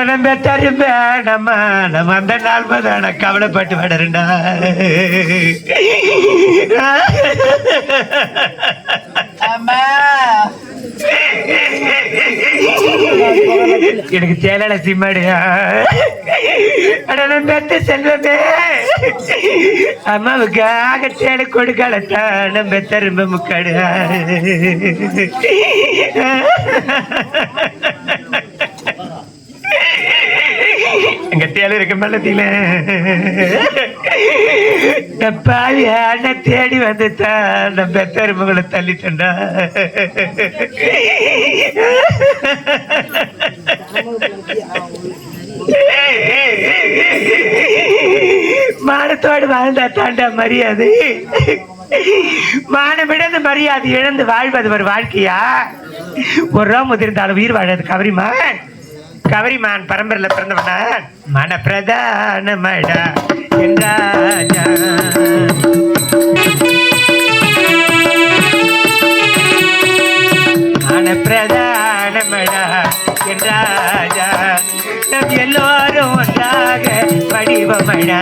நம்ம தரும்ப நம்ம அந்த நாள் போதான கவலைப்பட்டு விடருண்டா. எனக்கு தேலால சிம்மாடியா பெத்த செல்வமே அம்மாவுக்காக தேட கொடுக்கலத்தா நம்ம தரும்ப முக்காடு. எங்க தேல இருக்க மல்லத்தில பாவி அண்ணன் தேடி வந்துட்டான். நம்ம பெருமகளை தள்ளிட்டா. மானத்தோடு வாழ்ந்தா தாண்டா மரியாதை. மானமிழந்து மரியாதை இழந்து வாழ்வது ஒரு வாழ்க்கையா? ஒரு ரூபா முதிர்ந்தாலும் உயிர் வாழது கவரிமான். கவரிமான் பரம்பரையில பிறந்தவனா மன பிரதான மடா என்றாஜா. மன பிரதான மடா என்றாஜா. நம் எல்லோரும் ஒன்றாக வடிவமடா.